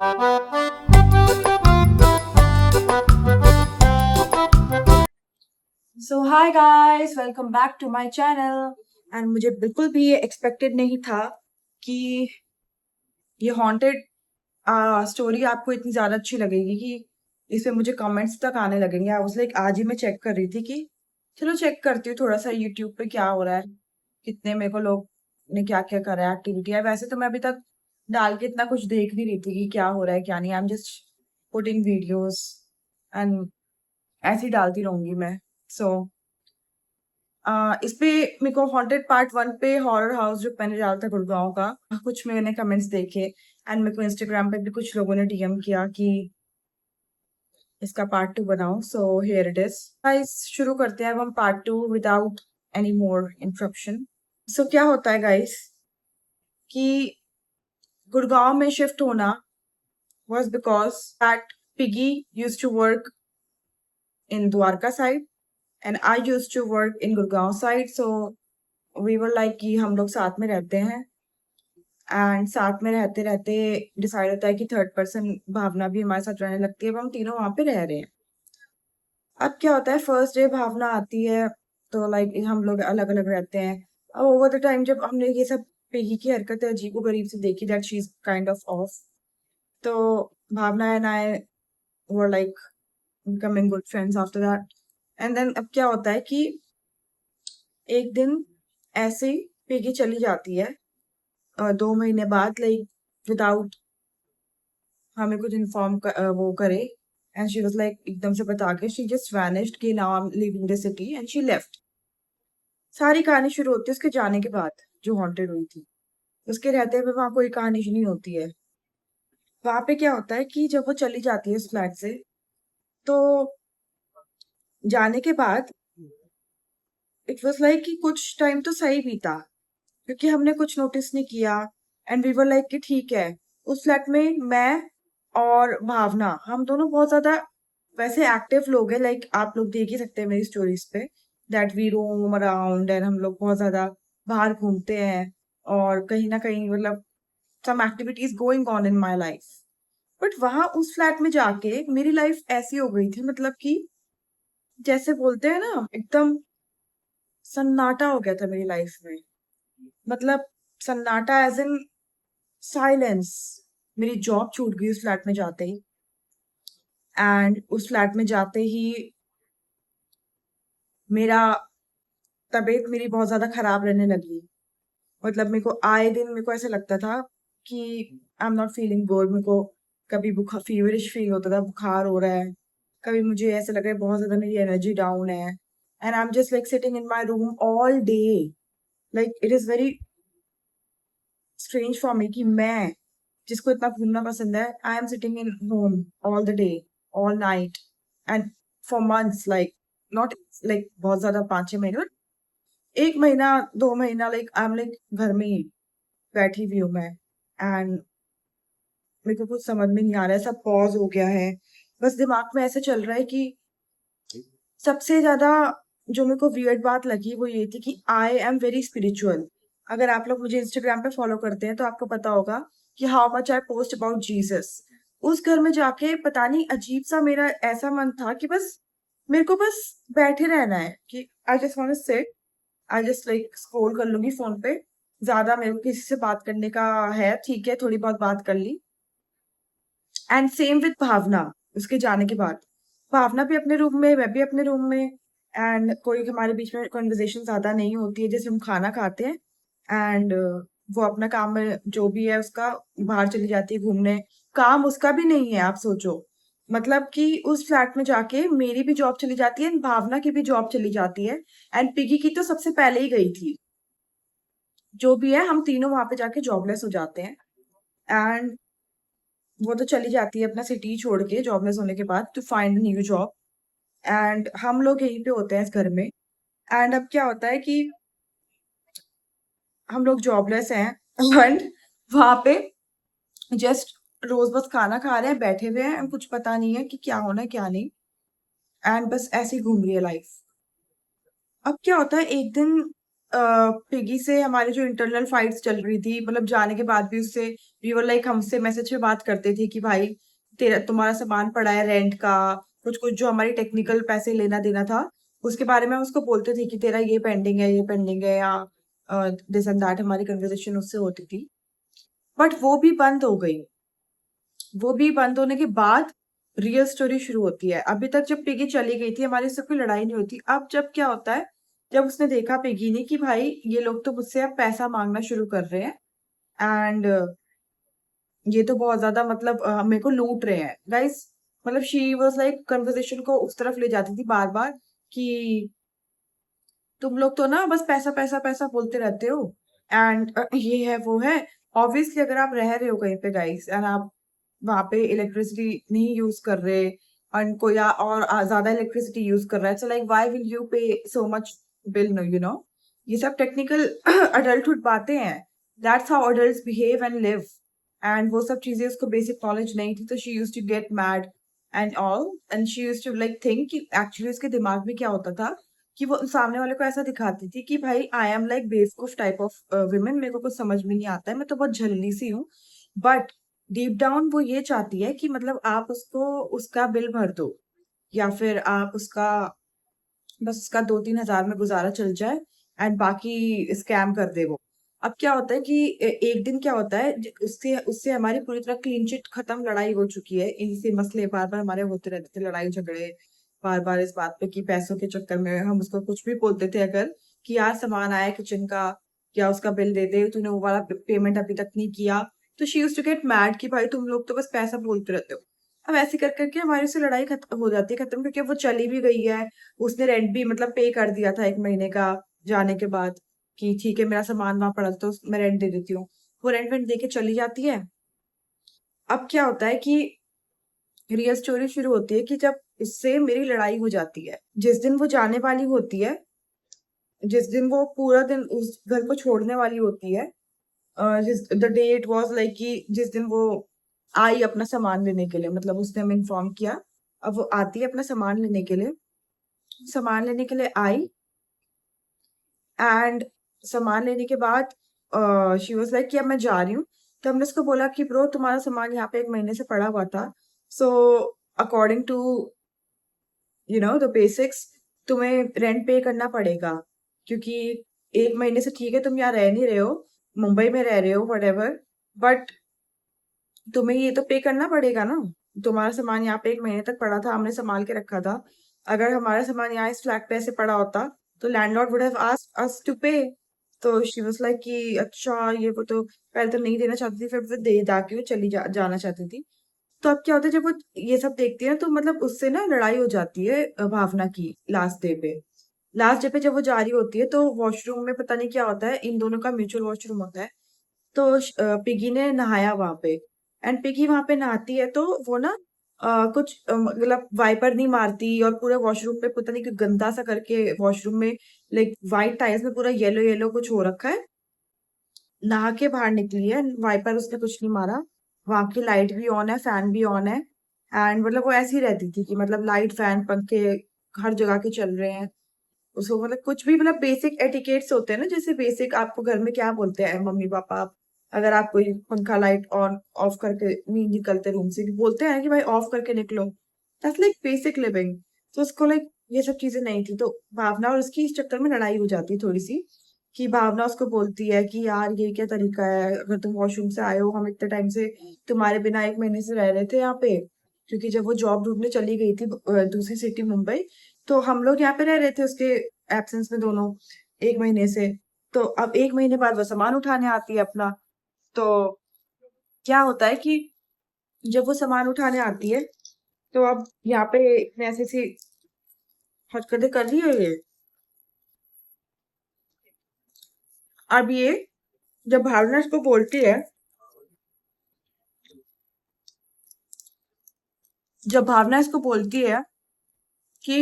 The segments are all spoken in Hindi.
So hi guys, welcome back to my channel. And मुझे बिल्कुल भी ये एक्सपेक्टेड नहीं था कि ये हॉन्टेड स्टोरी आपको इतनी ज़्यादा अच्छी लगेगी कि इसमें मुझे कमेंट्स तक आने लगेंगे। आई वाज लाइक, आज ही मैं चेक कर रही थी कि चलो चेक करती हूँ थोड़ा सा यूट्यूब पे क्या हो रहा है, कितने मेरे को लोग ने क्या क्या करा है एक्टिविटी है। वैसे तो मैं अभी तक डाल के इतना कुछ देख नहीं रही थी कि क्या हो रहा है क्या नहीं। I am just putting videos and ऐसे ही डालती रहूंगी मैं। सो इस पे मेरे को हॉन्टेड पार्ट 1 पे हॉरर हाउस जो मैंने डाला था गुड़गांव का, कुछ मैंने कमेंट्स देखे एंड मेरे को इंस्टाग्राम पे भी कुछ लोगों ने डीएम किया कि इसका पार्ट 2 बनाओ। So here it is guys, शुरू करते हैं अब हम part 2 without any more interruption. So क्या होता है गाइस कि गुड़गांव में शिफ्ट होना was because that Piggy used to work in Dwarka side and I used to work in Gurgaon side. So we were like कि हम लोग साथ में रहते हैं एंड साथ में रहते रहते डिसाइड होता है कि थर्ड पर्सन भावना भी हमारे साथ रहने लगती है। अब हम तीनों वहां पे रह रहे हैं। अब क्या होता है, फर्स्ट डे भावना आती है तो लाइक हम लोग अलग अलग रहते हैं। अब ओवर द टाइम जब हमने ये सब पिगी की हरकतें अजीबो गरीब से देखी, that she is kind of off, तो Bhavana and I were like becoming good friends after that. And then अब क्या होता है कि एक दिन ऐसे ही पिगी चली जाती है 2 महीने बाद, लाइक विदाउट हमें कुछ इन्फॉर्म वो करे। एंड शी वाज लाइक एकदम से बता के शी जस्ट वैनिश्ड कि now I am living the city and she left. सारी कहानी शुरू होती है उसके जाने के बाद, जो हॉन्टेड हुई थी। उसके रहते हुए वहां कोई कहानी नहीं होती है। वहां पे क्या होता है कि जब वो चली जाती है उस फ्लैट से, तो जाने के बाद इट वाज लाइक कि कुछ टाइम तो सही बीता क्योंकि हमने कुछ नोटिस नहीं किया। एंड वी वर लाइक कि ठीक है। उस फ्लैट में मैं और भावना, हम दोनों बहुत ज्यादा वैसे एक्टिव लोग हैं। लाइक आप लोग देख ही सकते हैं मेरी स्टोरीज पे that we roam around and हम लोग बहुत ज्यादा बाहर घूमते हैं और कहीं ना कहीं मतलब some activities going on in my life. But वहां उस फ्लैट में जाके मेरी लाइफ ऐसी हो गई थी, मतलब कि जैसे बोलते हैं ना, एकदम सन्नाटा हो गया था मेरी लाइफ में। मतलब सन्नाटा एज इन साइलेंस। मेरी जॉब छूट गई उस फ्लैट में जाते ही। एंड उस फ्लैट में जाते ही मेरा तबीयत मेरी बहुत ज्यादा खराब रहने लगी। मतलब मेरे को आए दिन मेरे को ऐसा लगता था कि I am not feeling good. मेरे को कभी बुखार, फीवरिश फील होता था, बुखार हो रहा है। कभी मुझे ऐसा लग रहा है बहुत ज्यादा मेरी एनर्जी डाउन है and I am just like sitting in my room all day. Like it is very strange for me कि मैं जिसको इतना घूमना पसंद है, I am sitting in home all the day, all night and for months, like not like बहुत ज्यादा 5-6 महीने, but 1 महीना 2 महीना लाइक आई एम लाइक घर में ही बैठी हुई हूँ मैं। एंड मेरे को कुछ समझ में नहीं आ रहा है, सब पॉज हो गया है। बस दिमाग में ऐसे चल रहा है कि सबसे ज्यादा जो मेरे को वियर्ड बात लगी वो ये थी कि आई एम वेरी स्पिरिचुअल। अगर आप लोग मुझे इंस्टाग्राम पे फॉलो करते हैं तो आपको पता होगा कि how much I post about Jesus. उस घर में जाके पता नहीं अजीब सा मेरा ऐसा मन था कि बस मेरे को बस बैठे रहना है कि I just want to sit, I just like scroll कर लूंगी फोन पे। ज्यादा मेरे को किसी से बात करने का है, ठीक है, थोड़ी बहुत बात कर ली। एंड सेम विद भावना। उसके जाने के बाद भावना भी अपने रूम में, मैं भी अपने रूम में। एंड कोई हमारे बीच में कन्वर्सेशन ज्यादा नहीं होती है। जैसे हम खाना खाते हैं एंड वो अपना काम में जो भी है उसका, बाहर चली जाती है घूमने। काम उसका भी नहीं है, आप सोचो। मतलब कि उस फ्लैट में जाके मेरी भी जॉब चली जाती है, भावना की भी जॉब चली जाती है एंड पिगी की तो सबसे पहले ही गई थी। जो भी है, हम तीनों वहां पे जाके जॉबलेस हो जाते हैं। एंड वो तो चली जाती है अपना सिटी छोड़ के जॉबलेस होने के बाद to find new job. And हम लोग यहीं पे होते हैं इस घर में। एंड अब क्या होता है कि हम लोग जॉबलेस हैं एंड वहां पे जस्ट रोज बस खाना खा रहे हैं, बैठे हुए हैं and कुछ पता नहीं है कि क्या होना है क्या नहीं। एंड बस ऐसे ही घूम रही है लाइफ। अब क्या होता है, एक दिन पिगी से हमारी जो इंटरनल फाइट्स चल रही थी, मतलब जाने के बाद भी उससे वी वर लाइक हमसे मैसेज पे बात करते थे कि भाई तेरा तुम्हारा सामान पड़ा है रेंट का, कुछ कुछ जो हमारी टेक्निकल पैसे लेना देना था उसके बारे में हम उसको बोलते थे कि तेरा ये पेंडिंग है या दिस एंड दैट, हमारी कन्वर्सेशन उससे होती थी। बट वो भी बंद हो गई। वो भी बंद होने के बाद रियल स्टोरी शुरू होती है। अभी तक जब पिगी चली गई थी हमारी उससे कोई लड़ाई नहीं होती। अब जब क्या होता है, जब उसने देखा पिगी ने कि भाई ये लोग तो मुझसे अब पैसा मांगना शुरू कर रहे हैं एंड ये तो बहुत ज्यादा मतलब मेरे को लूट रहे हैं गाइस। मतलब शी वाज लाइक कन्वर्सेशन को उस तरफ ले जाती थी बार बार कि तुम लोग तो ना बस पैसा पैसा पैसा बोलते रहते हो एंड ये है वो है। ऑब्वियसली अगर आप रह रहे हो कहीं पे गाइस एंड आप वहां पे इलेक्ट्रिसिटी नहीं यूज कर रहे और कोई और ज्यादा इलेक्ट्रिसिटी यूज कर रहा है, so like why will you pay so much bill, no you know. ये सब टेक्निकल अडल्टहुड बातें हैं। That's how adults behave and live. And वो सब चीजें उसको बेसिक नॉलेज नहीं थी, तो she used to get mad and all and she used to like think कि एक्चुअली उसके दिमाग में क्या होता था कि वो सामने वाले को ऐसा दिखाती थी कि भाई आई एम लाइक बेवकूफ टाइप ऑफ विमेन, मेरे को कुछ समझ में नहीं आता है, मैं तो बहुत झल्ली सी हूँ। बट डीप डाउन वो ये चाहती है कि मतलब आप उसको उसका बिल भर दो या फिर आप उसका बस उसका 2-3 हजार में गुजारा चल जाए एंड बाकी स्कैम कर दे वो। अब क्या होता है कि एक दिन क्या होता है उससे उससे हमारी पूरी तरह क्लीन चिट खत्म, लड़ाई हो चुकी है, इनसे मसले बार बार हमारे होते रहते थे, लड़ाई झगड़े बार बार इस बात पे कि पैसों के चक्कर में हम उसको कुछ भी बोलते थे अगर कि यार सामान आया किचन का या उसका बिल दे दे, तूने वो वाला पेमेंट अभी तक नहीं किया। तो she used to get mad कि भाई तुम लोग तो बस पैसा बोलते रहते हो। अब ऐसे कर करके हमारे से लड़ाई खत्म हो जाती है खत्म, क्योंकि वो चली भी गई है। उसने रेंट भी मतलब पे कर दिया था 1 महीने का जाने के बाद कि ठीक है मेरा सामान वहां पड़ा था तो मैं रेंट दे देती हूँ। वो रेंट वेंट दे के चली जाती है। अब क्या होता है कि रियल स्टोरी शुरू होती है कि जब इससे मेरी लड़ाई हो जाती है जिस दिन वो जाने वाली होती है, जिस दिन वो पूरा दिन उस घर को छोड़ने वाली होती है, जिस the day it was like कि जिस दिन वो आई अपना सामान लेने के लिए, मतलब उसने हमें इन्फॉर्म किया। अब वो आती है अपना सामान लेने के लिए, सामान लेने के लिए आई एंड सामान लेने के बाद शी वाज लाइक कि अब मैं जा रही हूँ। तो हमने उसको बोला कि ब्रो तुम्हारा सामान यहाँ पे 1 महीने से पड़ा हुआ था, so according to the basics तुम्हें रेंट पे करना पड़ेगा, क्योंकि 1 महीने से ठीक है तुम यहाँ रह नहीं रहे हो, मुंबई में रह रहे हो वट, बट तुम्हें ये तो पे करना पड़ेगा ना। तुम्हारा सामान यहाँ पे 1 महीने तक पड़ा था, हमने संभाल के रखा था। अगर हमारा सामान यहाँ इस फ्लैट पे ऐसे पड़ा होता तो landlord would have asked us to pay. तो शी वाज लाइक कि अच्छा ये वो तो पहले तो नहीं देना चाहती थी, फिर दे दाके वो चली जाना चाहती थी। तो अब क्या होता है जब वो ये सब देखती है ना, तो मतलब उससे ना लड़ाई हो जाती है भावना की लास्ट डे पे। लास्ट डे पे जब वो जा रही होती है तो वॉशरूम में पता नहीं क्या होता है, इन दोनों का म्यूचुअल वॉशरूम होता है। तो पिगी ने नहाया वहां पे एंड पिगी वहां पे नहाती है तो वो ना कुछ मतलब वाइपर नहीं मारती और पूरे वॉशरूम पे पता नहीं कि गंदा सा करके वॉशरूम में लाइक वाइट टाइल्स में पूरा येलो येलो कुछ हो रखा है। नहा के बाहर निकली है, वाइपर उसने कुछ नहीं मारा। वहां की लाइट भी ऑन है, फैन भी ऑन है एंड मतलब वो ऐसी रहती थी कि मतलब लाइट फैन पंखे हर जगह के चल रहे हैं। उसको मतलब कुछ भी मतलब बेसिक एटिकेट्स होते हैं ना, जैसे बेसिक आपको घर में क्या बोलते हैं मम्मी पापा, अगर आप कोई पंखा लाइट ऑन ऑफ करके नहीं निकलते रूम से, बोलते हैं कि भाई ऑफ करके निकलो। That's like basic living. तो उसको लाइक ये सब चीजें नहीं थी, तो भावना और उसकी इस चक्कर में लड़ाई हो जाती है थोड़ी सी कि भावना उसको बोलती है कि यार ये क्या तरीका है, अगर तुम वॉशरूम से आए हो, हम इतने टाइम से तुम्हारे बिना 1 महीने से रह रहे थे यहाँ पे, क्योंकि जब वो जॉब ढूंढने चली गई थी दूसरी सिटी मुंबई, तो हम लोग यहाँ पे रह रहे थे उसके एब्सेंस में दोनों 1 महीने से। तो अब 1 महीने बाद वो सामान उठाने आती है अपना। तो क्या होता है कि जब वो सामान उठाने आती है तो अब यहाँ पे इतने ऐसी सी हरकतें कर रही है ये। अब ये जब भावना इसको बोलती है, जब भावना इसको बोलती है कि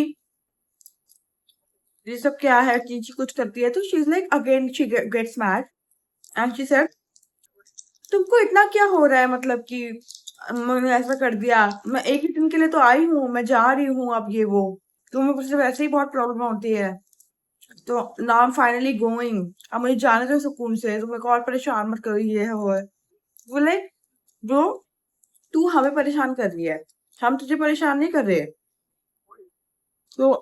ये सब क्या है, चीची कुछ करती है, तो she is like again she gets mad and she said तुमको इतना क्या हो रहा है, मतलब कि मैंने ऐसा कर दिया, मैं एक ही दिन के लिए तो आई हूँ, मैं जा रही हूँ, अब ये वो तुम्हें मुझसे वैसे ही बहुत प्रॉब्लम होती है। तो now I am finally going. अब मुझे जाने दो सुकून से, तो मेरे को और परेशान मत करो, ये है वो है। वो लाइक ब्रो, तू हमें परेशान कर रही है, हम तुझे परेशान नहीं कर रहे। तो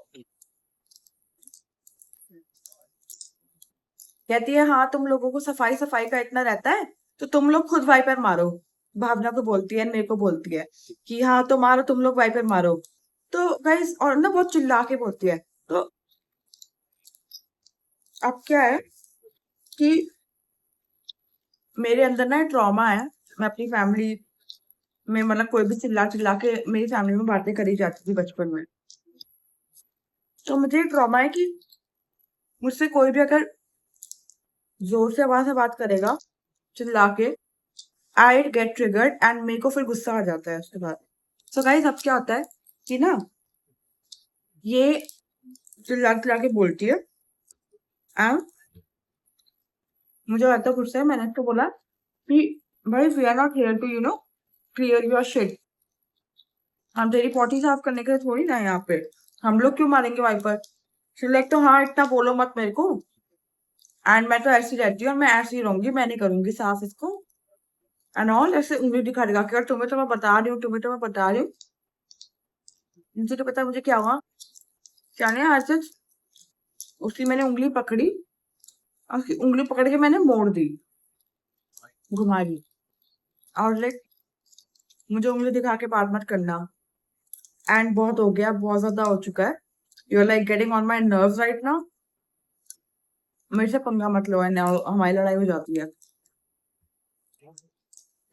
कहती है हाँ तुम लोगों को सफाई सफाई का इतना रहता है, तो तुम लोग खुद वाइपर मारो। भावना को बोलती है, मेरे को बोलती है कि हाँ तो मारो, तुम लोग वाइपर मारो। तो गाइस, और ना बहुत चिल्ला के बोलती है। तो अब क्या है कि मेरे अंदर ना ट्रॉमा है। मैं अपनी फैमिली में मतलब कोई भी चिल्ला चिल्ला के मेरी फैमिली में बातें करी जाती थी बचपन में। तो मुझे ट्रॉमा है कि मुझसे कोई भी अगर जोर से आवाज से बात करेगा, चिल्ला के, आई गेट ट्रिगर्ड एंड मेरे को फिर गुस्सा आ जाता है उसके बाद। सो गाइस, अब क्या होता है कि ना ये चिल्ला चिल्ला के बोलती है एंड मुझे आता गुस्सा है। मैंने उसको बोला कि भाई we are not here to clear your shit. हम तेरी पॉटी साफ करने के लिए थोड़ी ना है यहाँ पे, हम लोग क्यों मारेंगे वाइपर। लाइक तो हाँ इतना बोलो मत मेरे को, एंड मैं तो ऐसी रहती हूँ और मैं ऐसी रहूंगी, मैं नहीं करूंगी साफ इसको। एंड ऑल ऐसे उंगली दिखा दिखा के, और तुम्हें तो मैं बता रही हूँ, तुम्हें तो मैं बता रही हूँ। मुझे तो पता है मुझे क्या हुआ, क्या नहीं आज तक। उसकी मैंने उंगली पकड़ी और उसकी उंगली पकड़ के मैंने मोड़ दी, घुमा दी। और लाइक मुझे उंगली दिखा के बात मत करना, एंड बहुत हो गया, बहुत ज्यादा हो चुका है। You are like getting on my nerves right now. मेरे से पंगा मत लो, एंड हमारी लड़ाई हो जाती है।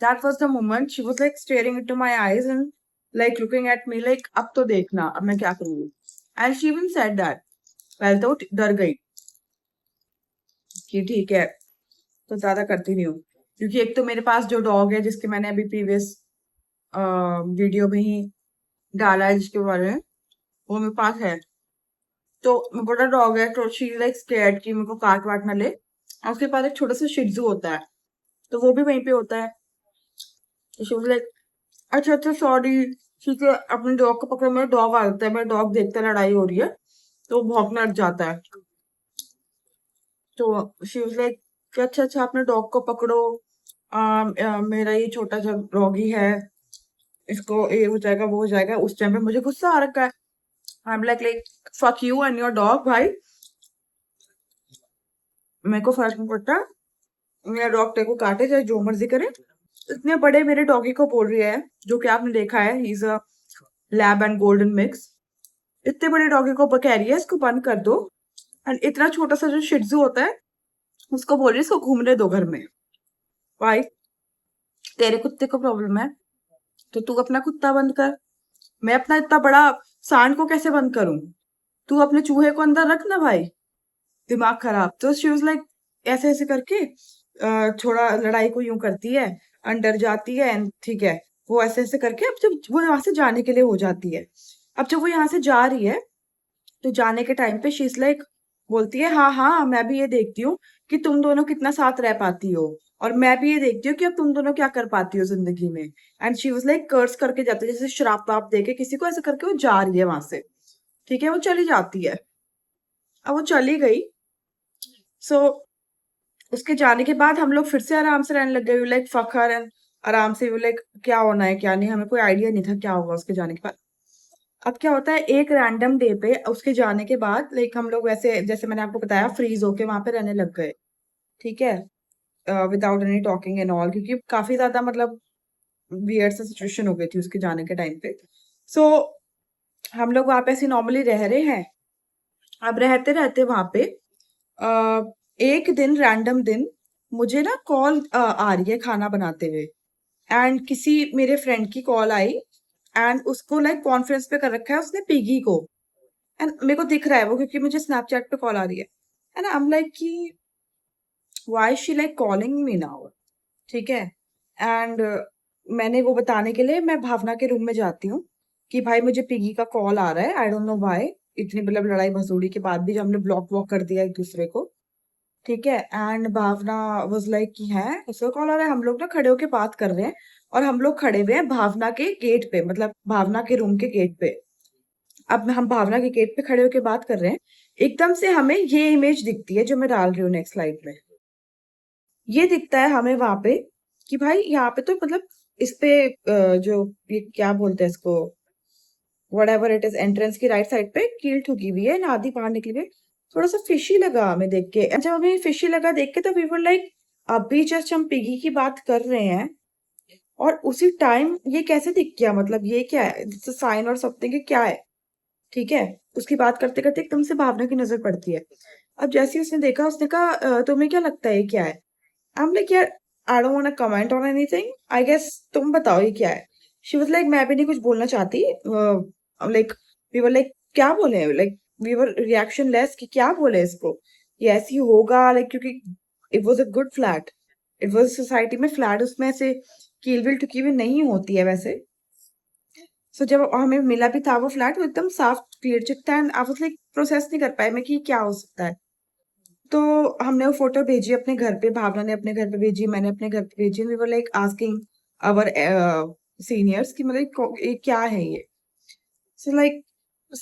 That was the moment she was like staring into my eyes and like looking at me like अब तो देखना अब मैं क्या करूंगी। And she even said that। पहले तो वो डर गई कि ठीक है तो ज्यादा करती नहीं हूँ, क्योंकि एक तो मेरे पास जो डॉग है जिसके मैंने अभी प्रीवियस वीडियो में ही डाला है जिसके बारे में, वो मेरे पास है। तो बड़ा डॉग है, तो शी लाइक स्कैर्ड कि मेरे को काट वाट ना ले। और उसके पास एक छोटा सा शिट्जू होता है, तो वो भी वहीं पे होता है। तो शी वाज लाइक अच्छा अच्छा सॉरी, ठीक है। अपने डॉग को पकड़ो, मेरा डॉग आ जाता है, मेरा डॉग देखता है लड़ाई हो रही है तो वो भौंकने लग जाता है। तो शी वाज लाइक कि अच्छा अच्छा अपने डॉग को पकड़ो, मेरा ये छोटा सा डॉगी है, इसको ये हो जाएगा वो हो जाएगा। उस टाइम पे मुझे गुस्सा आ रखा है। आई am like fuck you and your dog भाई, मेरे को फर्क नहीं पड़ता, मेरा डॉग तेरे को काटे चाहे जो मर्जी करे। इतने बड़े मेरे डॉगी को बोल रही है, जो कि आपने देखा है, he is a lab and golden mix. इतने बड़े डॉगी को कह रही है इसको बंद कर दो, एंड इतना छोटा सा जो शिट्जू होता है उसको बोल रही है इसको घूमने दो घर में। भाई तेरे कुत्ते को प्रॉब्लम है तो तू अपना कुत्ता बंद कर, मैं अपना इतना बड़ा सांड को कैसे बंद करूं। तू अपने चूहे को अंदर रख ना भाई, दिमाग खराब। तो शी वाज लाइक ऐसे ऐसे करके थोड़ा लड़ाई को यूं करती है, अंदर जाती है and ठीक है, वो ऐसे ऐसे करके अब जब वो यहाँ से जाने के लिए हो जाती है। अब जब वो यहाँ से जा रही है तो जाने के टाइम पे शी इज लाइक बोलती है हाँ हाँ मैं भी ये देखती हूँ कि तुम दोनों कितना साथ रह पाती हो, और मैं भी ये देखती हूँ कि अब तुम दोनों क्या कर पाती हो जिंदगी में। एंड शी वाज लाइक कर्स करके जाती है, जैसे श्राप वाप दे के किसी को ऐसे करके वो जा रही है वहां से। ठीक है, वो चली जाती है। अब वो चली गई। सो उसके जाने के बाद हम लोग फिर से आराम से रहने लग गए, लाइक फक हर, एंड आराम से लाइक क्या होना है क्या नहीं, हमें कोई आइडिया नहीं था क्या होगा उसके जाने के बाद। अब क्या होता है, एक रैंडम डे पे उसके जाने के बाद लाइक हम लोग वैसे जैसे मैंने आपको बताया फ्रीज होके वहां पे रहने लग गए। ठीक है, without any talking and all, क्योंकि काफी ज्यादा मतलब वियर्ड सा सिचुएशन हो गई थी उसके जाने के टाइम पे। सो हम लोग वहां पे ऐसे नॉर्मली रह रहे हैं। अब रहते रहते वहां पे अ, एक दिन रैंडम दिन मुझे ना कॉल आ रही है खाना बनाते हुए, एंड किसी मेरे फ्रेंड की कॉल आई, एंड उसको लाइक कॉन्फ्रेंस पे कर रखा है उसने पिगी को, एंड मेरे को दिख रहा है वो क्योंकि मुझे स्नैपचैट पे कॉल आ रही है। एंड आई एम लाइक कि why she like calling me now. ठीक है, एंड मैंने वो बताने के लिए मैं भावना के रूम में जाती हूँ कि भाई मुझे पिगी का कॉल आ रहा है, आई डोंट नो व्हाई। इतनी मतलब लड़ाई भसोड़ी के बाद भी जब हमने ब्लॉक वॉक कर दिया एक दूसरे को। ठीक है, एंड भावना वाज लाइक कि है उसका कॉल आ रहा है, हम लोग ना खड़े होके बात कर रहे हैं, और हम लोग खड़े हुए हैं भावना के गेट पे, मतलब भावना के रूम के गेट पे। अब हम भावना के गेट पे खड़े होके बात कर रहे हैं एकदम से हमें ये इमेज दिखती है जो मैं डाल रही हूँ नेक्स्ट स्लाइड में। ये दिखता है हमें वहां पे कि भाई यहाँ पे तो मतलब इस पे जो ये क्या बोलते हैं इसको, what ever it is, entrance की राइट साइड पे कील ठुकी हुई है, नादी बाहर निकली हुई है। थोड़ा सा फिशी लगा हमें देख के, जब हमें फिशी लगा देख के तो वी वर लाइक अभी जस्ट हम पिगी की बात कर रहे हैं और उसी टाइम ये कैसे दिख गया, मतलब ये क्या है, साइन और समथिंग क्या है। ठीक है, उसकी बात करते करते एकदम से भावना की नजर पड़ती है। अब जैसे ही उसने देखा, उसने कहा तुम्हें क्या लगता है ये क्या है?" आई एम लाइक यार, I don't want to comment on anything, I guess तुम बताओ ये क्या है। शी वाज लाइक मैं भी नहीं कुछ बोलना चाहती, लाइक वी वर लाइक क्या बोले, like we were reactionless कि क्या बोले इसको, ये ऐसे ही होगा, लाइक क्योंकि it was a good flat, it was society में फ्लैट, उसमें ऐसे कील विल ठुकी हुई नहीं होती है वैसे। सो जब हमें मिला भी था वो फ्लैट, वो एकदम साफ क्लियर चिट था and I was like process नहीं कर पाए मैं कि क्या हो सकता है। तो हमने वो फोटो भेजी अपने घर पे, भावना ने अपने घर पे भेजी, मैंने अपने घर पे भेजी, we were like asking our seniors कि मतलब ये क्या है ये। सो लाइक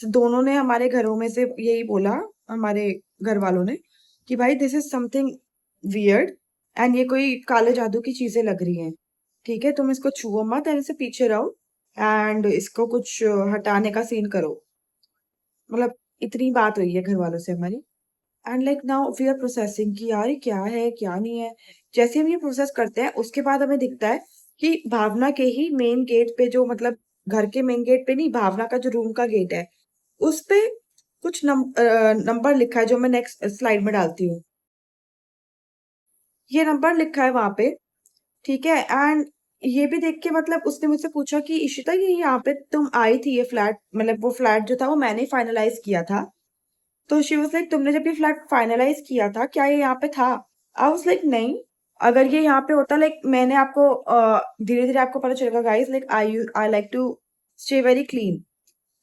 दोनों ने हमारे घरों में से यही बोला, हमारे घर वालों ने, कि भाई this is something weird and ये कोई काले जादू की चीजें लग रही हैं। ठीक है, तुम इसको छुओ मत एंड इससे पीछे रहो एंड इसको कुछ हटाने का सीन करो। मतलब इतनी बात हुई है घर वालों से हमारी। And like now we are processing कि यार ये क्या है क्या नहीं है। जैसे हम ये प्रोसेस करते हैं उसके बाद हमें दिखता है कि भावना के ही मेन गेट पे, जो मतलब घर के मेन गेट पे नहीं, भावना का जो रूम का गेट है उस पे कुछ नंबर लिखा है जो मैं नेक्स्ट स्लाइड में डालती हूँ। ये नंबर लिखा है वहां पे। ठीक है, एंड ये भी देख के मतलब उसने मुझसे पूछा कि इशिता ये यहाँ पे तुम आई थी, ये फ्लैट मतलब वो फ्लैट जो था वो मैंने फाइनलाइज किया था। तो शी वाज लाइक तुमने जब ये फ्लैट फाइनलाइज किया था क्या ये यहाँ पे था? आई वाज लाइक नहीं, अगर ये यहाँ पे होता, लाइक मैंने आपको धीरे धीरे आपको पता चलेगा guys, like I like to stay very clean.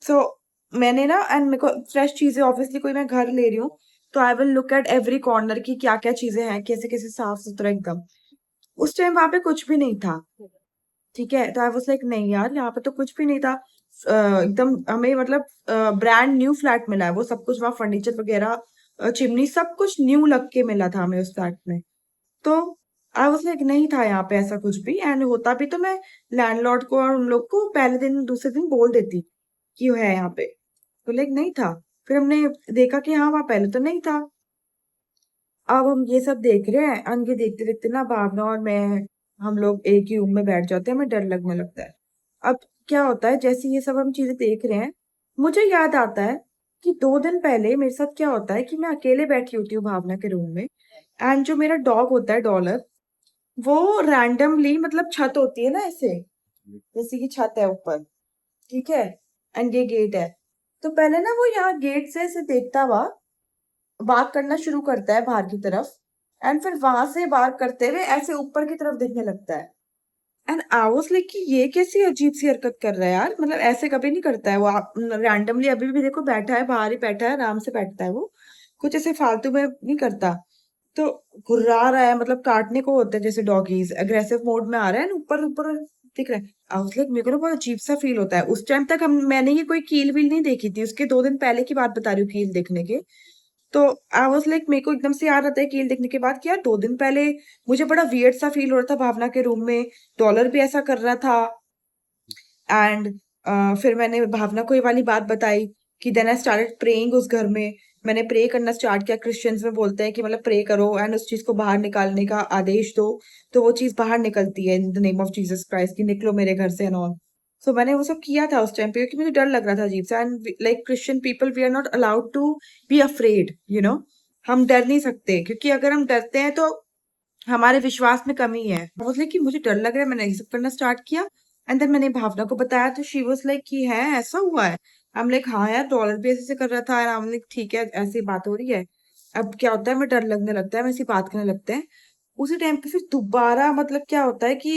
So मैंने ना, एंड मेरे को फ्रेश चीजें, ऑब्वियसली कोई मैं घर ले रही हूँ तो I will look at every corner की क्या क्या चीजें हैं, कैसे कैसे साफ सुथरा एकदम। उस टाइम वहां पे कुछ भी नहीं था। ठीक है, तो आई वाज लाइक नहीं यार यहाँ पे तो कुछ भी नहीं था। एकदम हमें मतलब ब्रांड न्यू फ्लैट मिला है, वो सब कुछ वहाँ फर्नीचर वगैरह चिमनी सब कुछ न्यू लग के मिला था हमें उस फ्लैट में। तो आई वाज लाइक नहीं था यहाँ पे ऐसा कुछ भी, एंड होता भी तो मैं लैंडलॉर्ड को और उन लोग को पहले दिन दूसरे दिन बोल देती कि वो है यहाँ पे। तो लाइक नहीं था। फिर हमने देखा कि हाँ वहाँ पहले तो नहीं था। अब हम ये सब देख रहे हैं, और ये देखते देखते ना भावना और मैं, हम लोग एक ही रूम में बैठ जाते हैं, हमें डर लगने लगता है। अब क्या होता है, जैसे ये सब हम चीजें देख रहे हैं, मुझे याद आता है कि 2 दिन पहले मेरे साथ क्या होता है कि मैं अकेले बैठी होती हूँ भावना के रूम में, एंड जो मेरा डॉग होता है डॉलर, वो रैंडमली, मतलब छत होती है ना ऐसे, जैसे कि छत है ऊपर, ठीक है, एंड ये गेट है, तो पहले ना वो यहाँ गेट से ऐसे देखता हुआ बात करना शुरू करता है बाहर की तरफ, एंड फिर वहां से बात करते हुए ऐसे ऊपर की तरफ देखने लगता है। एंड आई वाज लाइक कि ये कैसी अजीब सी हरकत कर रहा है यार, मतलब ऐसे कभी नहीं करता है वो, आप रैंडमली अभी भी देखो बैठा है बाहर ही बैठा है, आराम से बैठता है वो, कुछ ऐसे फालतू में नहीं करता। तो घुर्रा रहा है, मतलब काटने को होता है जैसे डॉगीज, अग्रेसिव मोड में आ रहा है, ऊपर ऊपर दिख रहा है। आई वाज लाइक मेरे को ना बहुत अजीब सा फील होता है। उस टाइम तक हम मैंने ये कोई कील वील नहीं देखी थी, उसके 2 दिन पहले की बात बता रही हूँ कील देखने के। तो आई वाज लाइक मेरे को एकदम से याद आता है कील देखने के बाद कि यार 2 दिन पहले मुझे बड़ा वियर्ड सा फील हो रहा था भावना के रूम में, डॉलर भी ऐसा कर रहा था। एंड फिर मैंने भावना को ये वाली बात बताई कि देन आई स्टार्टेड प्रेइंग उस घर में। मैंने प्रे करना स्टार्ट किया, क्रिश्चियंस में बोलते हैं कि मतलब प्रे करो एंड उस चीज को बाहर निकालने का आदेश दो, तो वो चीज बाहर निकलती है in the name of Jesus Christ, कि निकलो मेरे घर से एंड ऑल। सो मैंने वो सब किया था उस टाइम पे क्योंकि मुझे डर लग रहा था अजीब सा, and like Christian people we are not allowed to be afraid, you know, हम डर नहीं सकते, क्योंकि अगर हम डरते हैं तो हमारे विश्वास में कमी है। बोले कि मुझे डर लग रहा है, मैंने ये सब करना स्टार्ट किया, एंड देन मैंने भावना को बताया तो शी वाज लाइक कि है ऐसा हुआ है। हम लाइक हाँ यार डॉलर भी ऐसे कर रहा था, हम लाइक ठीक है ऐसी बात हो रही है। अब क्या होता है, हमें डर लगने लगता है, हम ऐसी बात करने लगते हैं। उसी टाइम पे फिर दोबारा मतलब क्या होता है कि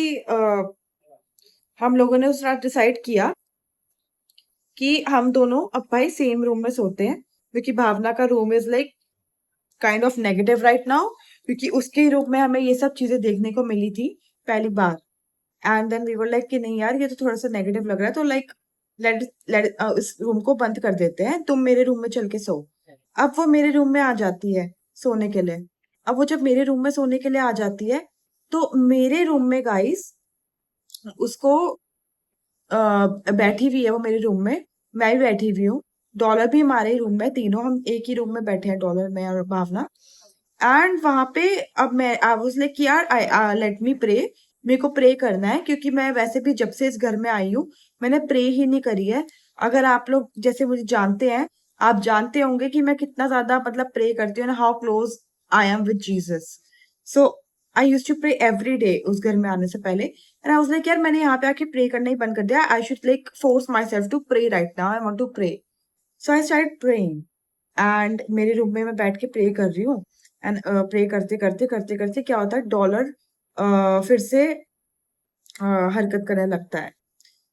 हम लोगों ने उस रात डिसाइड किया कि हम दोनों अब भाई सेम रूम में सोते हैं, क्योंकि भावना का room is like kind of negative right now, क्योंकि उसके रूप में हमें ये सब चीजें देखने को मिली थी पहली बार। And then we were like कि नहीं यार ये तो थोड़ा सा नेगेटिव लग रहा है, तो लाइक लेट लेट इस रूम को बंद कर देते हैं, तुम मेरे रूम में चल के सो। अब वो मेरे रूम में आ जाती है सोने के लिए। अब वो जब मेरे रूम में सोने के लिए आ जाती है, तो मेरे रूम में गाइस उसको बैठी हुई है वो मेरे रूम में, मैं भी बैठी हुई हूँ। डॉलर भी हमारे ही रूम में, तीनों हम एक ही रूम में बैठे हैं, डॉलर, मैं और भावना। एंड वहां पे अब मैं आई वाज लाइक कि यार आई लेट मी प्रे, मेरे को प्रे करना है, क्योंकि मैं वैसे भी जब से इस घर में आई हूँ मैंने प्रे ही नहीं करी है। अगर आप लोग जैसे मुझे जानते हैं, आप जानते होंगे कि मैं कितना ज्यादा मतलब प्रे करती हूँ ना, how close I am with Jesus. So I use to pray every day उस घर में आने से पहले। एंड आई वाज लाइक यार मैंने यहाँ पे आके प्रे करना ही बंद कर दिया, I should like force myself to pray right now, I want to pray. So I start praying, and मेरे रूम में मैं बैठ के प्रे कर रही हूँ। एंड प्रे करते करते करते करते क्या होता है, डॉलर फिर से हरकत करने लगता है।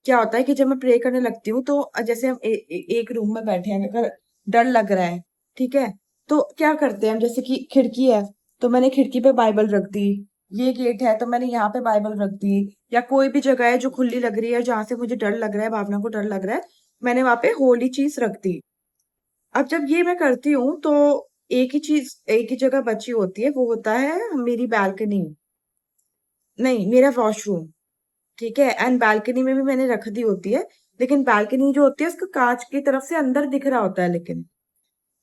क्या होता है कि जब मैं प्रे करने लगती हूँ, तो जैसे हम एक रूम में बैठे हैं, अगर डर लग रहा है, ठीक है, तो क्या करते हैं हम, जैसे कि खिड़की है तो मैंने खिड़की पे बाइबल रख दी, ये गेट है तो मैंने यहाँ पे बाइबल रख दी, या कोई भी जगह है जो खुली लग रही है जहां से मुझे डर लग रहा है, भावना को डर लग रहा है, मैंने वहां पे होली चीज रख दी। अब जब ये मैं करती हूँ, तो एक ही जगह बची होती है, वो होता है मेरी बालकनी, नहीं मेरा वॉशरूम, ठीक है। एंड बालकनी में भी मैंने रख दी होती है, लेकिन बालकनी जो होती है उसका कांच की तरफ से अंदर दिख रहा होता है, लेकिन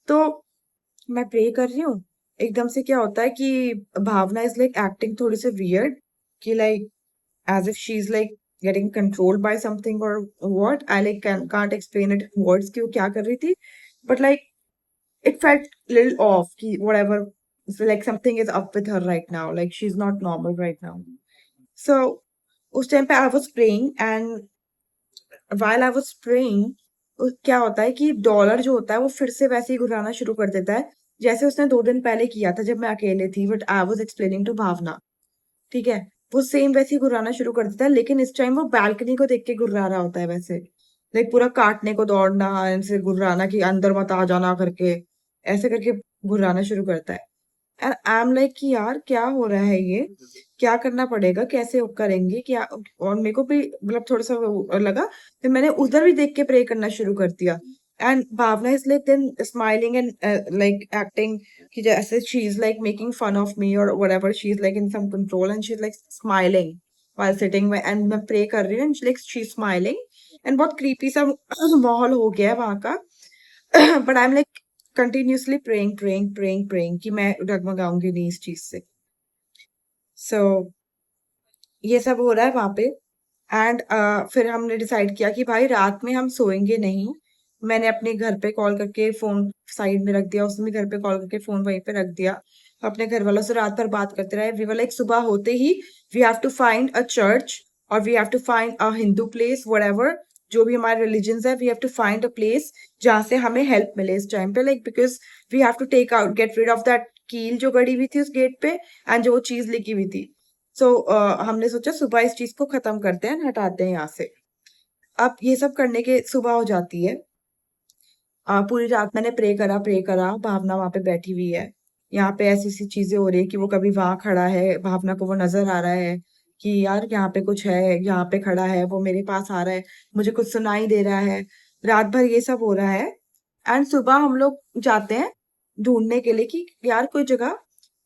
तो मैं प्रे कर रही हूँ, एकदम से क्या होता है कि भावना इज लाइक एक्टिंग थोड़ी सी वियर्ड, कि like as if she is like getting controlled by something और what, I like can't explain it in words कि वो क्या कर रही थी, but like it felt little off ki whatever, so like something is up with her right now, like she's not normal right now. So उस टाइम पे I was praying, and while I was praying क्या होता है कि डॉलर जो होता है वो फिर से वैसे ही घुराना शुरू कर देता है, जैसे उसने 2 दिन पहले किया था जब मैं अकेले थी, but I was explaining to Bhavana, ठीक है। वो सेम वैसे ही घुराना शुरू कर देता है, लेकिन इस टाइम वो बालकनी को देख के घुरा रहा होता है वैसे, लाइक पूरा काटने को दौड़ना, ऐसे घुराना कि अंदर मत आ जाना करके, ऐसे करके घुराना शुरू करता है। एंड आई एम लाइक कि यार क्या हो रहा है ये, क्या करना पड़ेगा, कैसे करेंगे क्या। और मेरे को भी मतलब थोड़ा सा वो लगा, फिर मैंने उधर भी देख के प्रे करना शुरू कर दिया। And Bhavana is like then smiling and like acting कि जैसे she is like making fun of me और whatever, she is like in some control and she is like smiling while sitting में, एंड मैं प्रे कर रही हूँ and like she smiling. And बहुत क्रीपी सा माहौल हो गया है वहां का। But I am like continuously praying praying praying praying कि मैं डगमगाऊंगी नहीं इस चीज से। सो ये सब हो रहा है वहां पे। एंड फिर हमने डिसाइड किया कि भाई रात में हम सोएंगे नहीं। मैंने अपने घर पे कॉल करके फोन साइड में रख दिया, उसने भी घर पे कॉल करके फोन वहीं पे रख दिया, अपने घर वालों से रात भर बात करते रहे। वी वर लाइक सुबह होते ही we have to find a church, और we have to find a Hindu place, whatever जो भी हमारे रिलीजन है, we have to find a place जहाँ से हमें हेल्प मिले इस टाइम पे, like because we have to take out get rid of that कील जो गड़ी हुई थी उस गेट पे, एंड जो वो चीज लिखी हुई थी। सो हमने सोचा सुबह इस चीज को खत्म करते हैं, हटाते हैं यहाँ से। अब ये सब करने के सुबह हो जाती है। पूरी रात मैंने प्रे करा, भावना वहां पे बैठी हुई है, यहाँ पे ऐसी ऐसी चीजें हो रही है कि वो कभी वहां खड़ा है, भावना को वो नजर आ रहा है कि यार यहाँ पे कुछ है, यहाँ पे खड़ा है, वो मेरे पास आ रहा है, मुझे कुछ सुनाई दे रहा है। रात भर ये सब हो रहा है। एंड सुबह हम लोग जाते हैं ढूंढने के लिए कि यार कोई जगह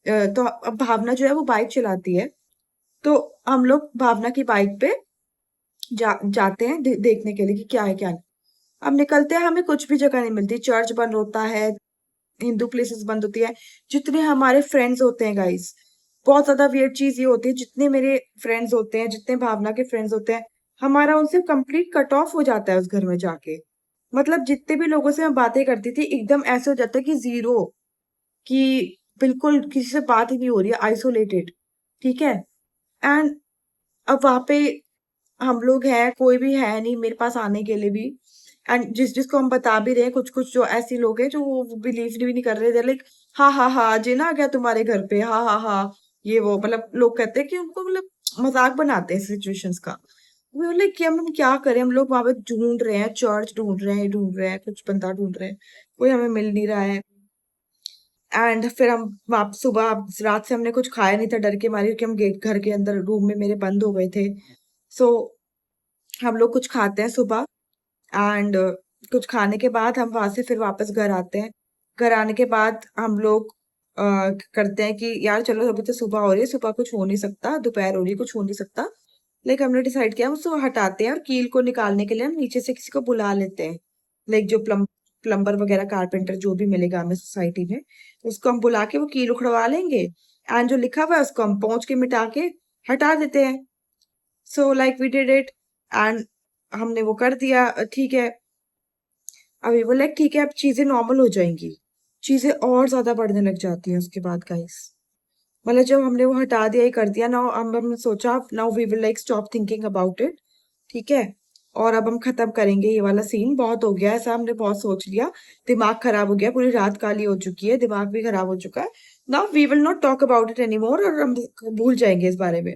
तो अब भावना जो है वो बाइक चलाती है, तो हम लोग भावना की बाइक पे जाते हैं देखने के लिए कि क्या है क्या नहीं। अब निकलते हैं, हमें कुछ भी जगह नहीं मिलती, चर्च बंद होता है, हिंदू प्लेसेस बंद होती है। जितने हमारे फ्रेंड्स होते हैं गाइस, बहुत ज्यादा वियर्ड चीज ये होती है, जितने मेरे फ्रेंड्स होते हैं, जितने भावना के फ्रेंड्स होते हैं, हमारा उनसे कंप्लीट कट ऑफ हो जाता है उस घर में जाके। मतलब जितने भी लोगों से मैं बातें करती थी, एकदम ऐसे हो जाता है कि जीरो, कि बिल्कुल किसी से बात ही नहीं हो रही है, आइसोलेटेड, ठीक है। एंड अब वहां पे हम लोग हैं, कोई भी है नहीं मेरे पास आने के लिए भी। एंड जिसको हम बता भी रहे हैं, कुछ कुछ जो ऐसे लोग हैं जो बिलीव भी नहीं कर रहे, थे लाइक हाँ हाँ हाँ जिना आ गया तुम्हारे घर पे, हाँ हाँ हाँ, ये वो, मतलब लोग कहते हैं कि उनको मतलब मजाक बनाते हैं सिचुएशंस का। वो लाइक कि हम क्या करें, हम लोग वहां पे ढूंढ रहे हैं, चर्च ढूंढ रहे हैं, कुछ बंदा ढूंढ रहे हैं, कोई हमें मिल नहीं रहा है। एंड फिर हम वहां सुबह रात से हमने कुछ खाया नहीं था डर के मारे, क्योंकि हम गेट घर के अंदर रूम में मेरे बंद हो गए थे। सो हम लोग कुछ खाते हैं सुबह, एंड कुछ खाने के बाद हम वहां से फिर वापस घर आते हैं। घर आने के बाद हम लोग करते हैं कि यार चलो अभी तो सुबह हो रही है, सुबह कुछ हो नहीं सकता, दोपहर हो रही है कुछ हो नहीं सकता। लाइक हमने डिसाइड किया हम उसको हटाते हैं और कील को निकालने के लिए हम नीचे से किसी को बुला लेते हैं। लाइक जो प्लम्बर वगैरह कारपेंटर जो भी मिलेगा हमें सोसाइटी में, उसको हम बुला के वो कील उखड़वा लेंगे एंड जो लिखा हुआ है उसको हम पोंछ के मिटा के हटा देते हैं। So like we did it and हमने वो कर दिया। ठीक है, अभी वो लाइक ठीक है, अब चीजें नॉर्मल हो जाएंगी, चीजें और ज्यादा बढ़ने लग जाती हैं उसके बाद गाइस। मतलब जब हमने वो हटा दिया, ये कर दिया ना, हमने सोचा now we will like stop thinking about it. ठीक है, और अब हम खत्म करेंगे ये वाला सीन, बहुत हो गया ऐसा, हमने बहुत सोच लिया, दिमाग खराब हो गया, पूरी रात काली हो चुकी है, दिमाग भी खराब हो चुका है। Now we will not talk about it anymore, और हम भूल जाएंगे इस बारे में।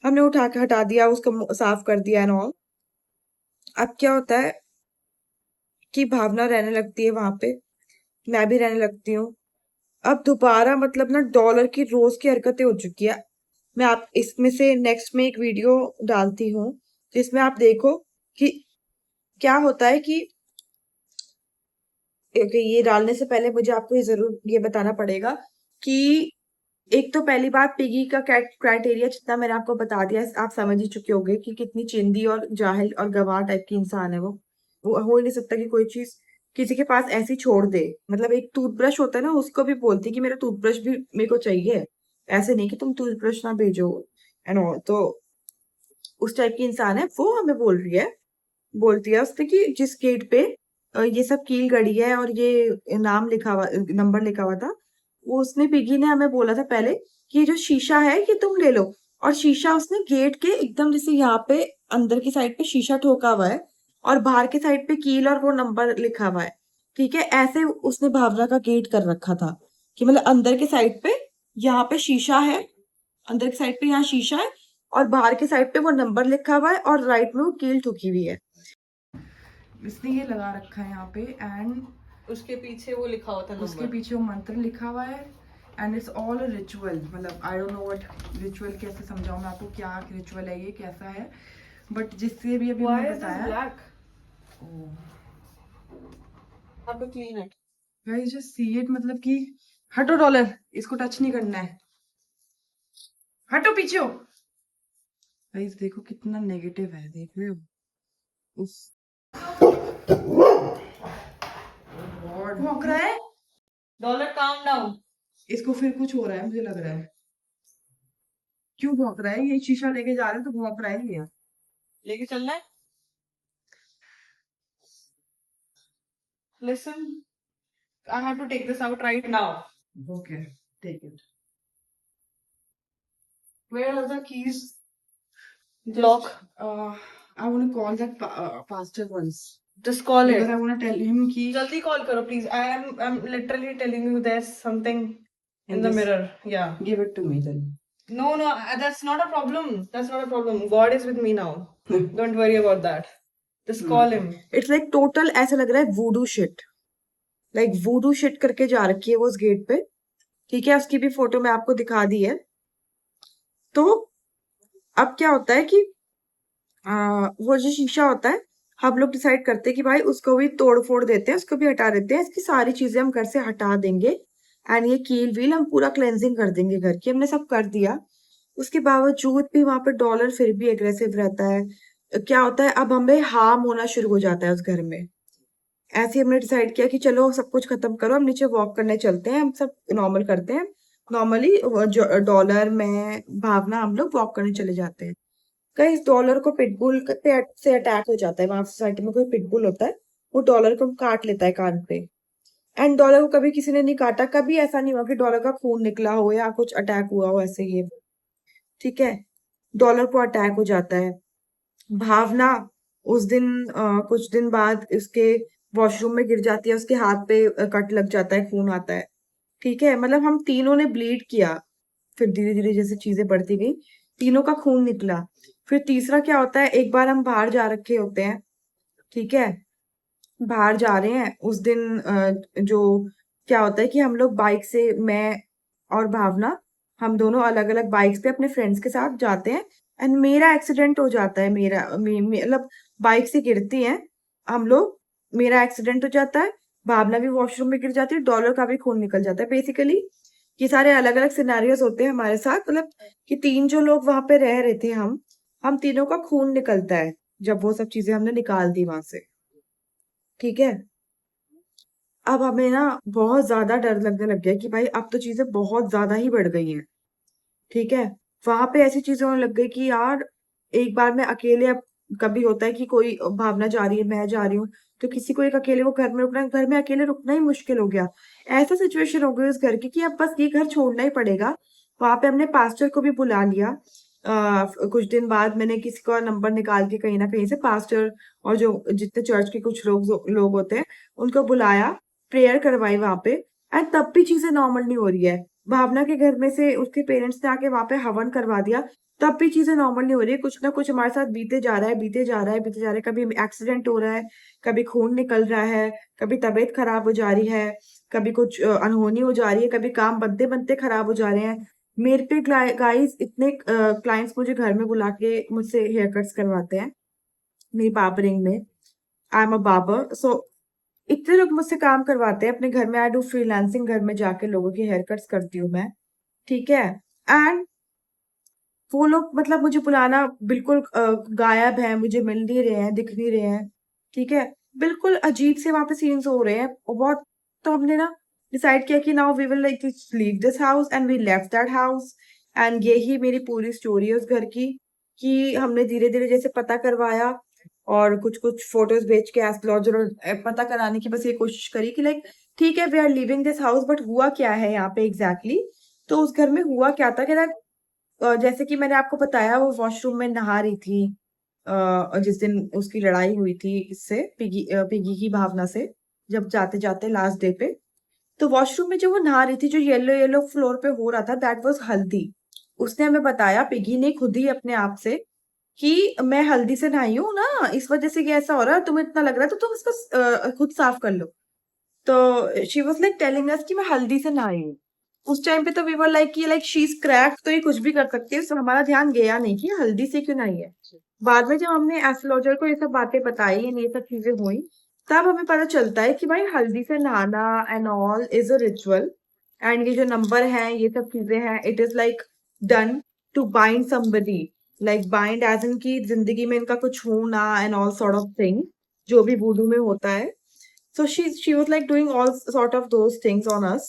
हमने उठा के हटा दिया, उसको साफ कर दिया एंड ऑल। अब क्या होता है कि भावना रहने लगती है वहां पे, मैं भी रहने लगती हूँ। अब दोबारा मतलब ना डॉलर की रोज की हरकतें हो चुकी है। मैं आप इसमें से नेक्स्ट में एक वीडियो डालती हूँ जिसमें आप देखो कि क्या होता है कि ये डालने से पहले मुझे आपको ये जरूर ये बताना पड़ेगा कि एक तो पहली बात, पिगी का क्राइटेरिया जितना मैंने आपको बता दिया, आप समझ ही चुके होंगे कि कितनी चिंदी और जाहिल और गवार टाइप की इंसान है वो हो ही नहीं सकता कि कोई चीज किसी के पास ऐसी छोड़ दे। मतलब एक टूथब्रश होता है ना, उसको भी बोलती कि मेरा टूथब्रश भी मेरे को चाहिए, ऐसे नहीं कि तुम टूथब्रश ना भेजो एंड ऑल। तो उस टाइप की इंसान है वो, हमें बोल रही है, बोलती है उसने कि जिस गेट पे ये सब कील गड़ी है और ये नाम लिखा हुआ, नंबर लिखा हुआ था, वो उसने पिगी ने हमें बोला था पहले कि ये जो शीशा है ये तुम ले लो। और शीशा उसने गेट के एकदम जैसे यहाँ पे अंदर की साइड पे शीशा ठोका हुआ है और बाहर के साइड पे कील और वो नंबर लिखा हुआ है। ठीक है, ऐसे उसने भावना का गेट कर रखा था कि मतलब अंदर के साइड पे यहाँ पे शीशा है, अंदर की साइड पे यहाँ शीशा है और बाहर की साइड पे वो नंबर लिखा हुआ है और राइट में वो कील ठुकी हुई है। इसने ये लगा रखा है यहाँ पे एंड उसके पीछे वो लिखा हुआ था उसके नंबर। पीछे वो मंत्र लिखा हुआ है and it's all a ritual. मतलब I don't know what ritual, कैसे समझाऊं मैं आपको क्या रिचुअल है, ये कैसा है, बट जिससे भी अभी हमने बताया। Clean it. Guys just see it, मतलब कि हटो डॉलर, इसको टच नहीं करना है, हटो पीछे हो। गाइस देखो कितना नेगेटिव है, देख रहे हो उस गॉड, भौंक रहा है। Dollar calm down. इसको फिर कुछ हो रहा है मुझे लग रहा है। क्यों भौंक रहा है, ये शीशा लेके जा रहे हैं तो भौंक रहा है ये। लेके चलना है। Listen, I have to take this out right now. Okay, take it. Where are the keys? Just, Lock. I want to call that pastor once. Just call Because it. I want to tell him कि जल्दी call करो please. I'm literally telling you there's something in the this- mirror. Yeah. give it to me then. No, that's not a problem. That's not a problem. God is with me now. Don't worry about that. Just call him. It's like total ऐसा लग रहा है voodoo shit. Like voodoo shit करके जा रखी है वो उस गेट पे। ठीक है, उसकी भी फोटो मैं आपको दिखा दी है। तो अब क्या होता है कि वो जो शीशा होता है, हम लोग डिसाइड करते हैं कि भाई उसको भी तोड़ फोड़ देते हैं, उसको भी हटा देते हैं, इसकी सारी चीजें हम घर से हटा देंगे एंड ये कील व्हील हम पूरा क्लेंजिंग कर देंगे घर की। हमने सब कर दिया, उसके बावजूद भी वहां पे डॉलर फिर भी एग्रेसिव रहता है। क्या होता है, अब हमें हार्म होना शुरू हो जाता है उस घर में। ऐसे ही हमने डिसाइड किया कि चलो सब कुछ खत्म करो, हम नीचे वॉक करने चलते हैं, हम सब नॉर्मल करते हैं। नॉर्मली डॉलर, मैं, भावना, हम लोग वॉक करने चले जाते हैं। कहीं इस डॉलर को पिटबुल से अटैक हो जाता है, वहां सोसाइटी में कोई पिटबुल होता है, वो डॉलर को काट लेता है कान पे। एंड डॉलर को कभी किसी ने नहीं काटा, कभी ऐसा नहीं हुआ कि डॉलर का खून निकला हो या कुछ अटैक हुआ हो ऐसे ये। ठीक है, डॉलर को अटैक हो जाता है। भावना उस दिन कुछ दिन बाद उसके वॉशरूम में गिर जाती है, उसके हाथ पे कट लग जाता है, खून आता है। ठीक है, मतलब हम तीनों ने ब्लीड किया, फिर धीरे धीरे जैसे चीजें बढ़ती गई तीनों का खून निकला। फिर तीसरा क्या होता है, एक बार हम बाहर जा रखे होते हैं, ठीक है, बाहर जा रहे हैं उस दिन जो क्या होता है कि हम लोग बाइक से, मैं और भावना, हम दोनों अलग अलग बाइक्स पे अपने फ्रेंड्स के साथ जाते हैं एंड मेरा एक्सीडेंट हो जाता है। मतलब बाइक से गिरती हैं हम लोग, मेरा एक्सीडेंट हो जाता है, भावना भी वॉशरूम में गिर जाती है, डॉलर का भी खून निकल जाता है। बेसिकली ये सारे अलग अलग सिनेरियोज होते हैं हमारे साथ, मतलब कि 3 जो लोग वहां पे रह रहे थे, हम तीनों का खून निकलता है जब वो सब चीजें हमने निकाल दी वहां से। ठीक है, अब हमें ना बहुत ज्यादा डर लगने लग गया कि भाई अब तो चीजें बहुत ज्यादा ही बढ़ गई हैं। ठीक है, वहां पे ऐसी चीजें होने लग गई कि यार एक बार में अकेले, अब कभी होता है कि कोई भावना जा रही है, मैं जा रही हूँ, तो किसी को एक अकेले को घर में रुकना, घर में अकेले रुकना ही मुश्किल हो गया। ऐसा सिचुएशन हो गई उस घर की कि अब बस ये घर छोड़ना ही पड़ेगा। वहां पे हमने पास्टर को भी बुला लिया। कुछ दिन बाद मैंने किसी का नंबर निकाल के कहीं ना कहीं से पास्टर और जो जितने चर्च के कुछ लोग होते हैं उनको बुलाया, प्रेयर करवाई वहां पे। एंड तब भी चीजें नॉर्मल नहीं हो रही है। भावना के घर में से उसके पेरेंट्स ने आके वहां पे हवन करवा दिया, तब भी चीजें नॉर्मल नहीं हो रही है। कुछ ना कुछ हमारे साथ बीते जा रहा है, बीते जा रहा है, बीते जा रहा है। कभी एक्सीडेंट हो रहा है, कभी खून निकल रहा है, कभी तबीयत खराब हो जा रही है, कभी कुछ अनहोनी हो जा रही है, कभी काम बनते बनते खराब हो जा रहे हैं। मेरे पे गाइस इतने क्लाइंट्स मुझे घर में बुला के मुझसे हेयर कट्स करवाते हैं मेरी बार्बरिंग में। आई एम अ बार्बर, सो इतने लोग मुझसे काम करवाते हैं अपने घर में। आई डू फ्रीलांसिंग, घर में जाके लोगों की हेयर कट्स करती हूँ मैं। ठीक है, एंड वो लोग मतलब मुझे बुलाना बिल्कुल गायब है, मुझे मिल नहीं रहे हैं, दिख नहीं रहे हैं। ठीक है, बिल्कुल अजीब से वहां पे सीन्स हो रहे हैं और बहुत। तो हमने ना डिसाइड किया कि now we will like leave this house, and we left that house. And यही मेरी पूरी स्टोरी है उस घर की, कि हमने धीरे धीरे जैसे पता करवाया और कुछ कुछ फोटोज भेज के एस्ट्रोलॉजर और पता कराने की बस ये कोशिश करी कि लाइक ठीक है we are living this house, but हुआ क्या है यहाँ पे एग्जैक्टली तो उस घर में हुआ क्या था कि जैसे कि मैंने आपको बताया वो वॉशरूम में नहा रही थी जिस दिन उसकी लड़ाई हुई थी इससे, पिगी की भावना से, जब जाते जाते लास्ट डे पे। तो वॉशरूम में जो वो नहा रही थी, जो येलो येलो फ्लोर पे हो रहा था, दैट वाज हल्दी। उसने हमें बताया, पिगी ने खुद ही अपने आप से, कि मैं हल्दी से नहाई हूँ ना, इस वजह से ये ऐसा हो रहा है, तुम्हें इतना लग रहा है तो तुम इसको खुद साफ कर लो। तो she was like telling us कि मैं हल्दी से नहाई हूँ। उस टाइम पे तो वी वर लाइक कि लाइक शी इज क्रैक, तो ये कुछ भी कर सकती है, तो हमारा ध्यान गया नहीं कि ये हल्दी से क्यों नहीं है। बाद में जब हमने एस्ट्रोलॉजर को ये सब बातें बताई एंड ये सब चीजें हुई, तब हमें पता चलता है कि भाई हल्दी से नहाना and all is a ritual. And ये जो नंबर है, ये सब चीजें हैं, it is like done to bind somebody, like bind as इन की जिंदगी में इनका कुछ होना and all sort of thing, जो भी वुडू में होता है। So she was like doing all sort of those things on us,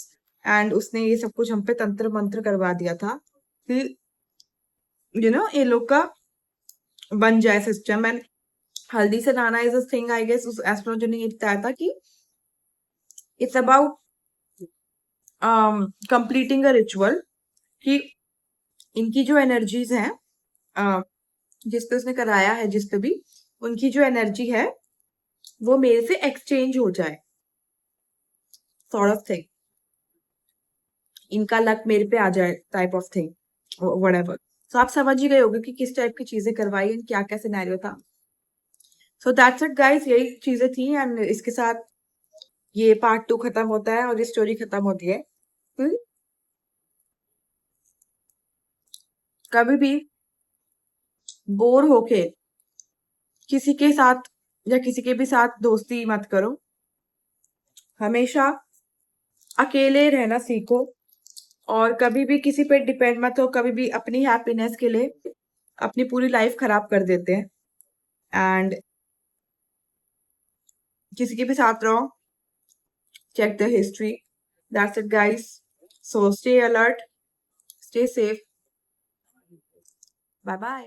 and उसने ये सब कुछ हम पे तंत्र मंत्र करवा दिया था कि ये लोग का बन जाए सिस्टम। एंड हल्दी से नहाना is a thing, I guess उस एस्ट्रोलॉजर ने ये बताया था कि it's about completing a ritual, कि इनकी जो एनर्जीज हैं, जिस पे उसने कराया है, जिस पे भी उनकी जो एनर्जी है वो मेरे से एक्सचेंज हो जाए, सॉर्ट ऑफ थिंग, इनका लक मेरे पे आ जाए, टाइप ऑफ थिंग, व्हाटएवर। तो आप समझ ही गए होंगे कि किस टाइप की चीजें करवाई एंड क्या क्या सिनेरियो था। सो दैट्स इट गाइस, यही चीजें थी एंड इसके साथ ये पार्ट 2 खत्म होता है और ये स्टोरी खत्म होती है। हम्म? कभी भी बोर होके किसी के साथ या किसी के भी साथ दोस्ती मत करो। हमेशा अकेले रहना सीखो और कभी भी किसी पे डिपेंड मत हो। कभी भी अपनी हैप्पीनेस के लिए अपनी पूरी लाइफ खराब कर देते हैं। एंड किसी के भी साथ रहो, check the history. That's it, guys. So stay alert, stay safe. Bye bye.